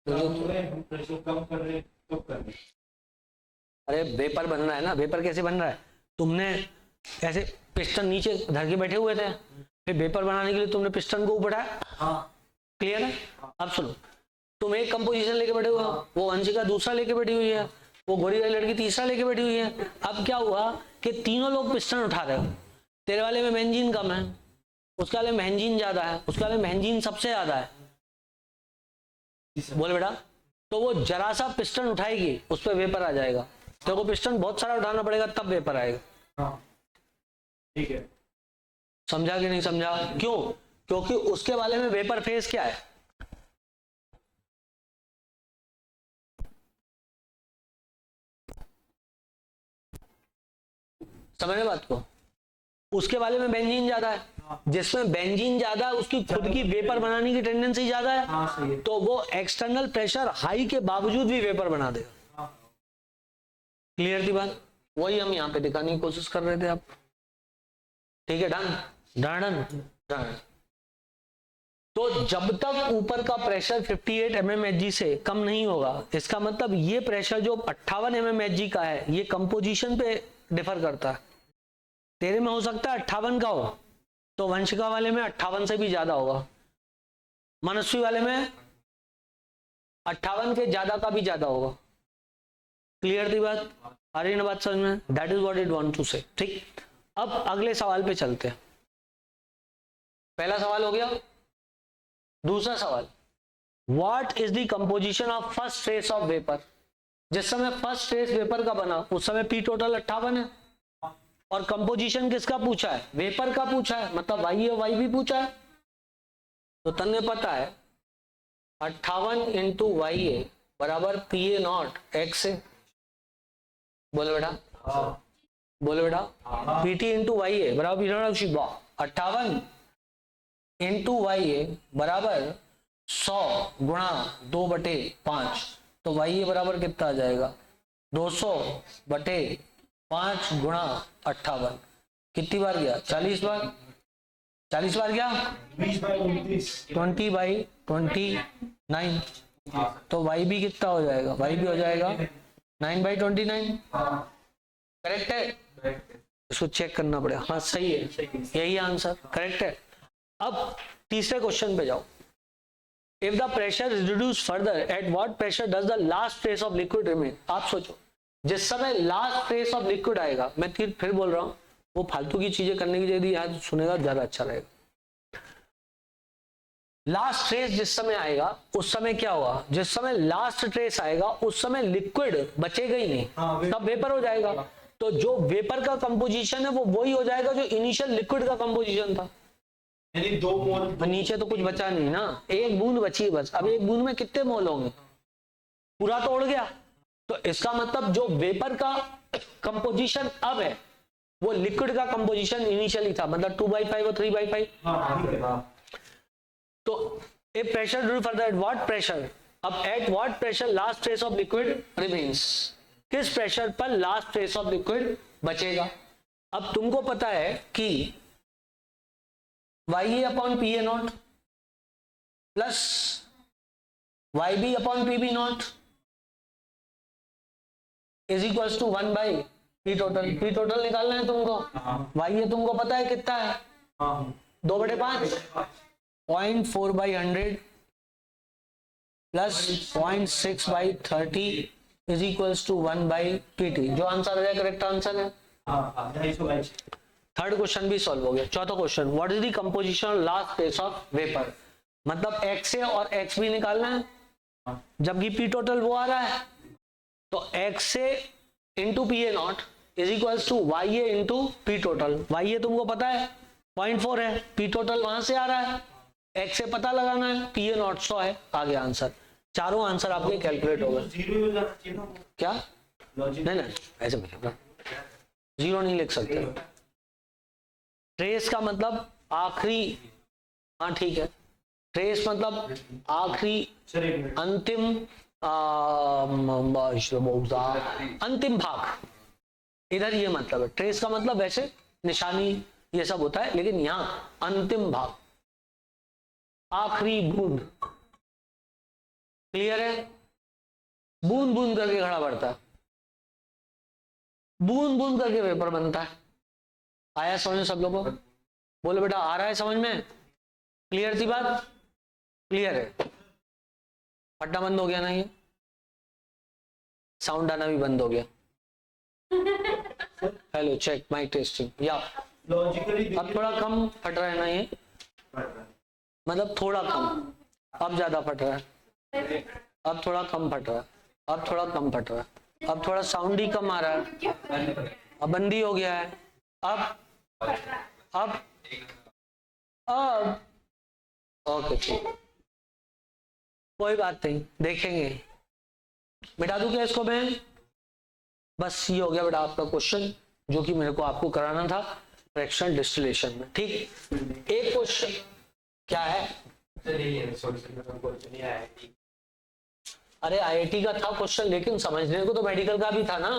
हम प्रेशर कम कर रहे हैं तो कर रहे हैं। अरे वेपर बन रहा है ना। वेपर कैसे बन रहा है, तुमने ऐसे पिस्टन नीचे धर के बैठे हुए थे, फिर वेपर बनाने के लिए तुमने पिस्टन को ऊपर उठाया। हाँ क्लियर है? अब सुनो, तुम एक कंपोजिशन लेके बैठे हुए हो, वो वंशिका दूसरा लेके बैठी हुई है, वो गोरी वाली लड़की तीसरा लेके बैठी हुई है। अब क्या हुआ कि तीनों लोग पिस्टन उठा रहे हो। तेरे वाले में बेंजीन कम है, उसके वाले में बेंजीन ज्यादा है, उसके वाले में बेंजीन सबसे ज्यादा है। बोल बेटा। तो वो जरा सा पिस्टन उठाएगी, उस पर वेपर आ जाएगा। तो वो पिस्टन बहुत सारा उठाना पड़ेगा तब वेपर आएगा। हाँ ठीक है। समझा कि नहीं समझा? क्यों? क्योंकि उसके वाले में वेपर फेज क्या है, समझ बात को? उसके वाले में बेंजीन ज्यादा है, जिसमें बेंजीन ज्यादा है उसकी खुद की वेपर बनाने की टेंडेंसी ज्यादा है। हाँ सही है। तो वो एक्सटर्नल प्रेशर हाई के बावजूद भी वेपर बना देगा। हाँ क्लियर थी बात? वही हम यहाँ पे दिखाने की कोशिश कर रहे थे आप। ठीक है, डन डन डन। तो जब तक ऊपर का प्रेशर 58 mmHg से कम नहीं होगा, इसका मतलब ये प्रेशर जो 58 mmHg का है, ये कंपोजिशन पे डिफर करता है। तेरे में हो सकता है 58 का हो, तो वंशिका वाले में 58 से भी ज्यादा होगा, मनस्वी वाले में 58 के ज्यादा का भी ज्यादा होगा। क्लियर थी बात? आ रही ना बात समझ में? That is what it want to say. ठीक, अब अगले सवाल पे चलते हैं। पहला सवाल हो गया। दूसरा सवाल, what is the composition of first phase of vapour? जिस समय फर्स्ट फेज वेपर का बना उस समय पी टोटल 58 है, और कंपोजिशन किसका पूछा है, वेपर का पूछा है, मतलब वाई है, वाई भी पूछा है। तो तन्ने पता है 58 इंटू वाई ए बराबर पी ए नॉट एक्स ए। बोलो बेटा, हाँ बोलो बेटा। हाँ। पीटी इंटू वाई ए बराबर पी नॉट 58 इंटू वाई ए बराबर 100 गुणा 2/5। तो वाई ए बराबर कितना आ जाएगा, 200/5 गुणा 58। कितनी बार गया, 40 बार। 40 बार गया, 20/29। 20/5 29, तो y भी कितना हो जाएगा, y भी हो जाएगा 9/29। करेक्ट है, इसको चेक करना पड़ेगा। हाँ सही है, यही आंसर करेक्ट है। अब तीसरे क्वेश्चन पे जाओ। If the pressure is reduce further, eight what pressure does the last trace of liquid remain. आप सोचो, जिस समय लास्ट ट्रेस ऑफ लिक्विड आएगा, मैं फिर बोल रहा हूँ, वो फालतू की चीजें करने की जगह यहाँ सुनेगा ज्यादा अच्छा रहेगा। लास्ट ट्रेस जिस समय आएगा उस समय क्या होगा, जिस समय लास्ट ट्रेस आएगा उस समय लिक्विड बचेगा ही नहीं, सब वेपर हो जाएगा। तो जो वेपर का कंपोजिशन है वो वही हो जाएगा जो इनिशियल लिक्विड का कंपोजिशन था, यानी 2 मोल। नीचे तो कुछ बचा नहीं ना, एक बूंद बची है बस। अब एक बूंद में कितने मोल होंगे, पूरा तो उड़ गया। तो इसका मतलब जो वेपर का कंपोजिशन अब है वो लिक्विड का कंपोजिशन इनिशियली था, मतलब 2/5 और 3/5। तो a pressure dew for that what pressure, अब at what pressure last trace of liquid remains, किस प्रेशर पर लास्ट ट्रेस ऑफ लिक्विड बचेगा। अब तुमको पता है कि YA/PA0 plus YB/PB0 is equals to 1/P total. P total निकालना है तुमको, YA तुमको पता है कितना है, 2/5, 0.4/100 plus 0.6/30 is equals to 1/PT। जो आंसर है करेक्ट आंसर है। थर्ड क्वेश्चन भी सॉल्व हो गया। चौथा question, what is the composition last phase of vapour, मतलब XA और XB निकालना है, जबकि P टोटल वो आ रहा है। तो XA into PA0 is equals to YA into P total. YA तुमको पता है 0.4 है, P टोटल वहां से आ रहा है, XA पता लगाना है, PA0 100 है, आ गया आंसर। चारों आंसर आपके कैलकुलेट हो गए। क्या नहीं ऐसे में जीरो नहीं लिख सकते। ट्रेस का मतलब आखिरी, हाँ ठीक है, ट्रेस मतलब आखिरी, अंतिम, अंतिम भाग, इधर ये मतलब है। ट्रेस का मतलब वैसे निशानी ये सब होता है, लेकिन यहाँ अंतिम भाग, आखिरी बूंद। क्लियर है, बूंद बूंद करके खड़ा पड़ता है, बूंद बूंद करके पेपर बनता है। आया समझ में सब लोगों को, बोलो बेटा आ रहा है समझ में, क्लियर थी बात, क्लियर है। फटना बंद हो गया ना, ये साउंड आना भी बंद हो गया। हेलो चेक माइक टेस्टिंग, या लॉजिकली अब थोड़ा कम फट रहा है ना ये, मतलब थोड़ा कम, अब ज्यादा फट रहा है, अब थोड़ा कम फट रहा है, अब थोड़ा कम फट रहा है, अब थोड़ा साउंड ही कम आ रहा है, अब बंदी हो गया है, अब ओके ठीक, कोई बात नहीं, देखेंगे। मिटा दूं क्या इसको मैं, बस ये हो गया बेटा आपका क्वेश्चन जो कि मेरे को आपको कराना था फ्रैक्शनल डिस्टिलेशन में। ठीक, एक क्वेश्चन क्या है, अरे IIT का था क्वेश्चन, लेकिन समझने को तो मेडिकल का भी था ना।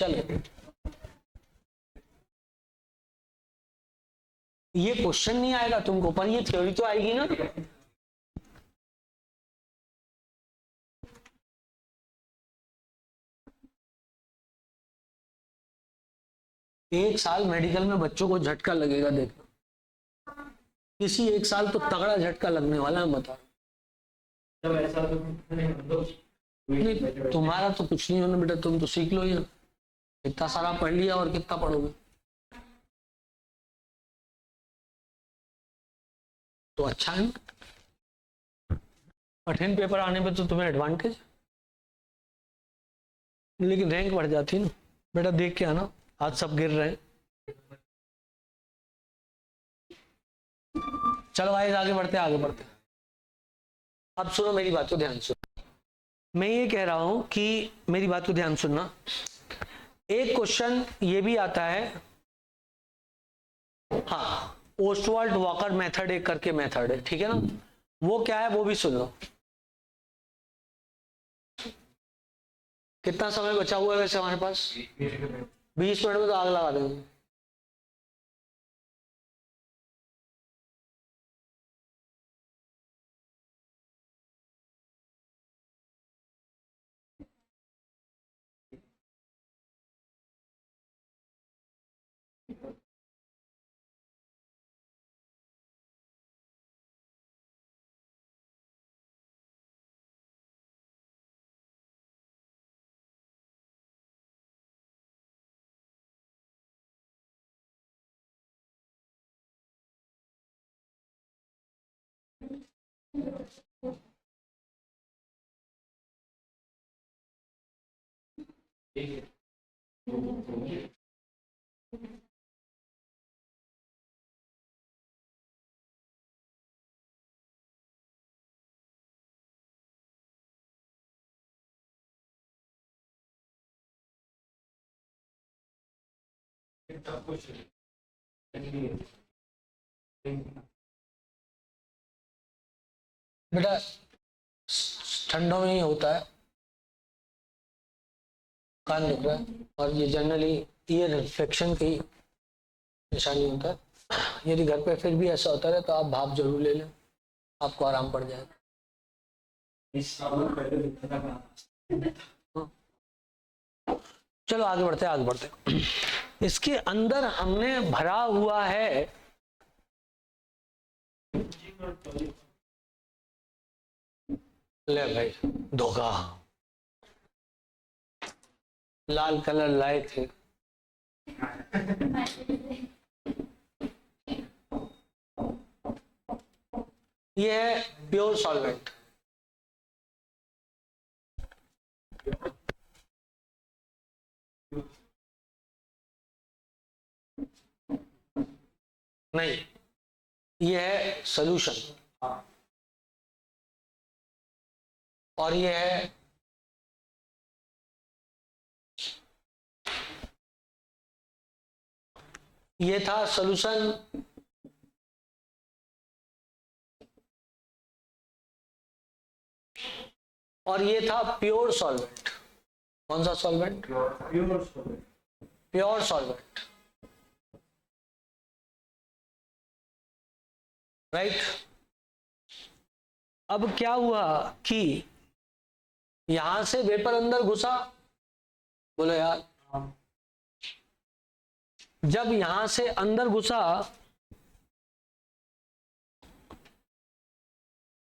चलो ये क्वेश्चन नहीं आएगा तुमको, पर ये थ्योरी तो आएगी ना। एक साल मेडिकल में बच्चों को झटका लगेगा, देखना किसी एक साल तो तगड़ा झटका लगने वाला है, बता। नहीं तुम्हारा तो कुछ नहीं होना बेटा, तुम तो सीख लो, ये इतना सारा पढ़ लिया और कितना पढ़ोगे, तो अच्छा है ना। कठिन पेपर आने पे तो तुम्हें एडवांटेज, लेकिन रैंक बढ़ जाती ना बेटा, देख के आना, आज सब गिर रहे हैं। चलो भाई आगे बढ़ते आगे बढ़ते। अब सुनो मेरी बात को ध्यान सुनो, मैं ये कह रहा हूं कि मेरी बात को ध्यान सुनना। एक क्वेश्चन ये भी आता है, हाँ, ओस्टवाल्ड वॉकर मेथड एक करके मेथड है, ठीक है ना, वो क्या है वो भी सुन लो। कितना समय बचा हुआ है वैसे हमारे पास, 20 मिनट में तो आग लगा देंगे। बेटा ठंडों में ही होता है, कान दुख रहा है, और ये जनरली ईयर इन्फेक्शन की निशानी होता है। यदि घर पे फिर भी ऐसा होता है तो आप भाप जरूर ले लें, आपको आराम पड़ जाएगा। चलो आगे बढ़ते आगे बढ़ते। इसके अंदर हमने भरा हुआ है ले भाई धोखा, लाल कलर लाए थे, ये है प्योर सॉल्वेंट। नहीं, ये है सॉल्यूशन और ये है ये था सॉल्यूशन और ये था प्योर सॉल्वेंट। कौन सा सॉल्वेंट? Pure solvent, right. अब क्या हुआ कि यहां से वेपर अंदर घुसा, बोलो यार, जब यहां से अंदर घुसा,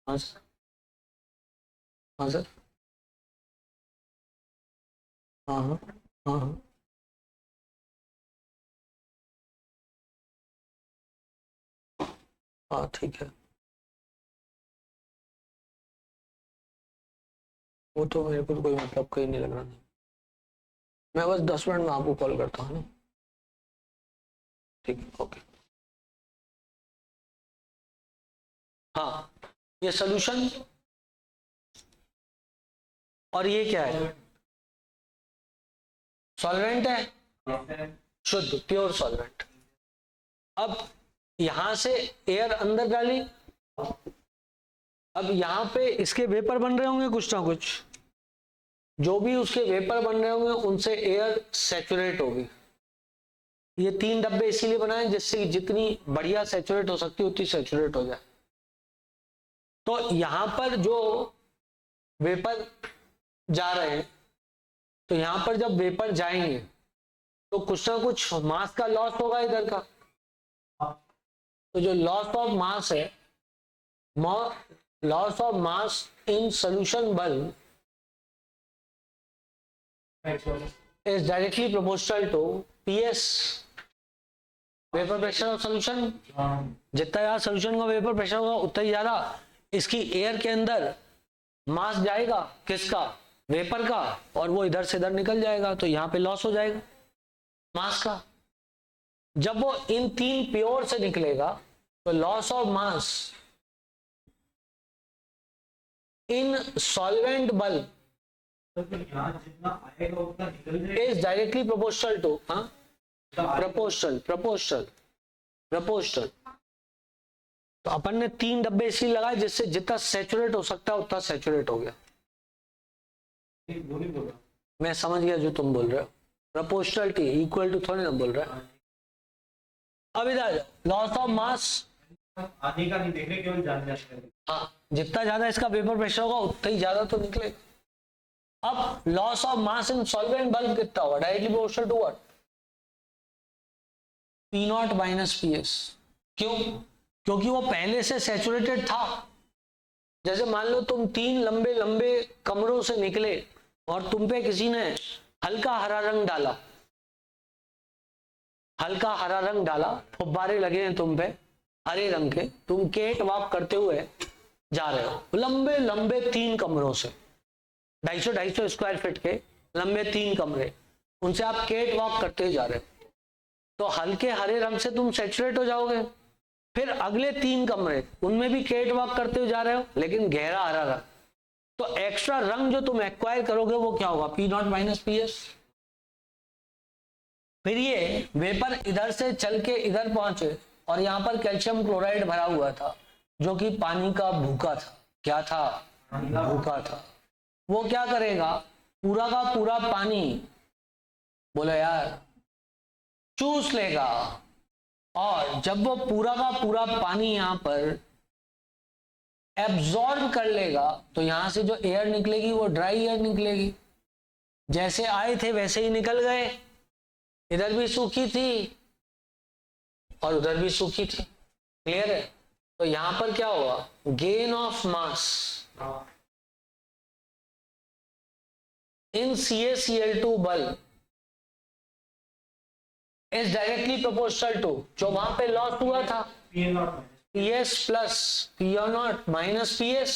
हाँ सर, हाँ सर, हाँ हाँ हाँ हाँ, हाँ ठीक है, वो तो मेरे को कोई मतलब कहीं नहीं लग रहा। मैं बस 10 मिनट में आपको कॉल करता हूँ ना, ठीक है, ओके। हाँ, ये सॉल्यूशन और ये क्या है? सॉल्वेंट है, शुद्ध प्योर सॉल्वेंट। अब यहां से एयर अंदर डाली, अब यहां पे इसके वेपर बन रहे होंगे कुछ ना कुछ, जो भी उसके वेपर बन रहे होंगे उनसे एयर सैचुरेट होगी। ये 3 डब्बे इसीलिए बनाए जिससे जितनी बढ़िया सैचुरेट हो सकती है उतनी सैचुरेट हो जाए। तो यहां पर जो वेपर जा रहे हैं, तो यहां पर जब वेपर जाएंगे तो कुछ ना कुछ मास का लॉस होगा इधर का। तो जो लॉस ऑफ मास है, loss of mass in solution bulb is directly proportional to PS, vapour pressure of solution. जितना ज्यादा सॉल्यूशन का वेपर प्रेशर होगा उतना ही ज्यादा इसकी एयर के अंदर मास जाएगा, किसका? वेपर का, और वो इधर से इधर निकल जाएगा, तो यहाँ पे लॉस हो जाएगा मास का। जब वो इन 3 प्योर से निकलेगा तो loss of mass in solvent bulb is directly proportional to proportional। तो अपन ने 3 डब्बे इसलिए लगाए जिससे जितना सैचुरेट हो सकता है उतना सैचुरेट हो गया। मैं समझ गया जो तुम बोल रहे हो, प्रोपोर्शनलिटी इक्वल टू थोड़ी ना बोल रहे हो। अब इधर लॉस ऑफ मास आने का नहीं देख रहे, केवल जान जाते। हाँ, जितना ज्यादा इसका वेपर प्रेशर होगा उतना ही ज्यादा तो निकलेगा। अब loss of mass in solvent bulb कितना होगा? Directly proportional to what? P0 minus PS। क्यों? क्योंकि वो पहले से सैचुरेटेड था। जैसे मान लो तुम 3 लंबे लंबे कमरों से निकले और तुम पे किसी ने हल्का हरा रंग डाला, हल्का हरा रंग डाला, फुब्बारे लगे हैं तुम पे हरे रंग के, तुम केट वॉक करते हुए जा रहे हो, लंबे लंबे 3 कमरों से, 250 स्क्वायर फीट के लंबे 3 कमरे, उनसे आप केट वॉक करते जा रहे हो, तो हल्के हरे रंग से तुम सैचुरेट हो जाओगे। फिर अगले 3 कमरे, उनमें भी केट वॉक करते हुए जा रहे हो, लेकिन गहरा हरा रंग, तो एक्स्ट्रा रंग जो तुम एक्वायर करोगे वो क्या होगा, P0 माइनस PS। फिर ये वेपर इधर से चल के इधर पहुंचे और यहाँ पर कैल्शियम क्लोराइड भरा हुआ था जो कि पानी का भूखा था। क्या था, भूखा था। वो क्या करेगा, पूरा का पूरा पानी, बोलो यार, चूस लेगा, और जब वो पूरा का पूरा पानी यहाँ पर एब्जॉर्ब कर लेगा तो यहां से जो एयर निकलेगी वो ड्राई एयर निकलेगी। जैसे आए थे वैसे ही निकल गए, इधर भी सूखी थी और उधर भी सूखी थी। क्लियर है? तो यहां पर क्या हुआ, gain of mass in CaCl2 bulb is directly proportional to, जो वहां पे लॉस हुआ था, PS plus P0 minus PS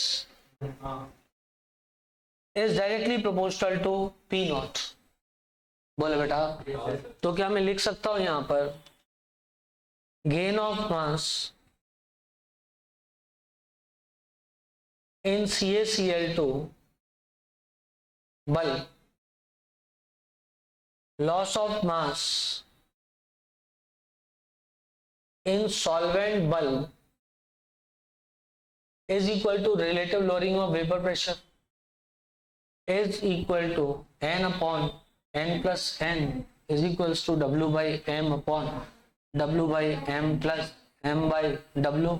is directly proportional to P0। बोले बेटा, तो क्या मैं लिख सकता हूं यहां पर gain of mass in CaCl2 bulb, loss of mass in solvent bulb is equal to relative lowering of vapor pressure is equal to N upon N plus N is equals to W by M upon W by M plus M by W।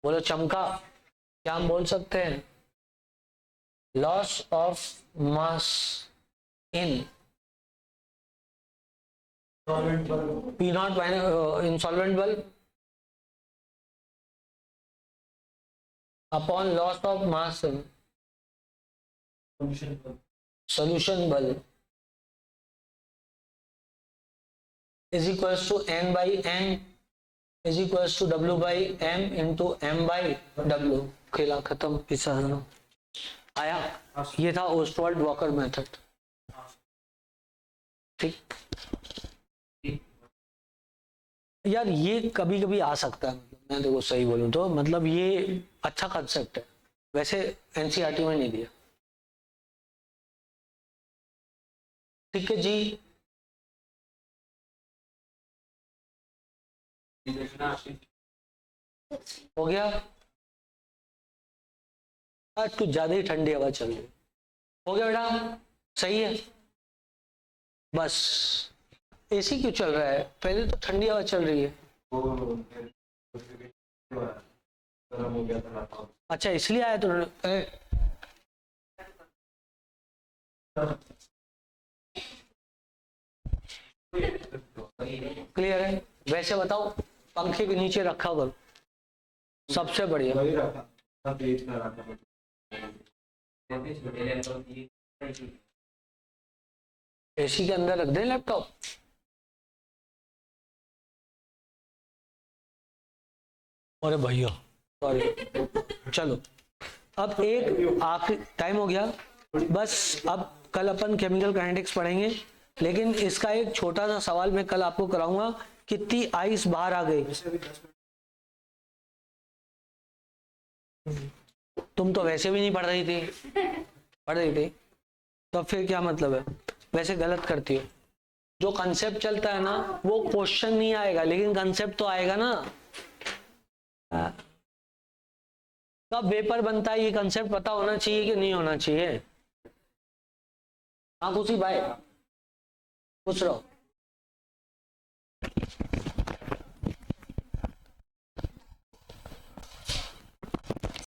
बोलो चमका, क्या हम बोल सकते हैं, loss of mass in P0 in solvent bulb upon loss of mass in solution bulb is equals to N by N is equals to W by M into M by W। खेला खत्म, पिसा आया। ये था Ostwald walker method. ठीक यार, ये कभी कभी आ सकता है, मैं देखो सही बोलूं तो, मतलब ये अच्छा कंसेप्ट है, वैसे एनसीईआरटी में नहीं दिया। ठीक है जी, हो गया। आज कुछ ज्यादा ही ठंडी हवा चल रही है। हो गया बेटा, सही है। बस एसी क्यों चल रहा है, पहले तो ठंडी हवा चल रही है। अच्छा इसलिए आया तो क्लियर है। वैसे बताओ, पंखे के नीचे रखा करो, सबसे बढ़िया। एसी के अंदर रख दें लैपटॉप। अरे भैया सॉरी, चलो अब एक आखिरी टाइम हो गया, बस अब कल अपन केमिकल काइनेटिक्स पढ़ेंगे, लेकिन इसका एक छोटा सा सवाल मैं कल आपको कराऊंगा, कितनी आइस बाहर आ गई। तुम तो वैसे भी नहीं पढ़ रही थी, पढ़ रही थी तो फिर क्या मतलब है, वैसे गलत करती हो। जो कंसेप्ट चलता है ना वो क्वेश्चन नहीं आएगा, लेकिन कंसेप्ट तो आएगा ना। कब वेपर बनता है ये कंसेप्ट पता होना चाहिए कि नहीं होना चाहिए। हाँ खुशी भाई, खुश रहो।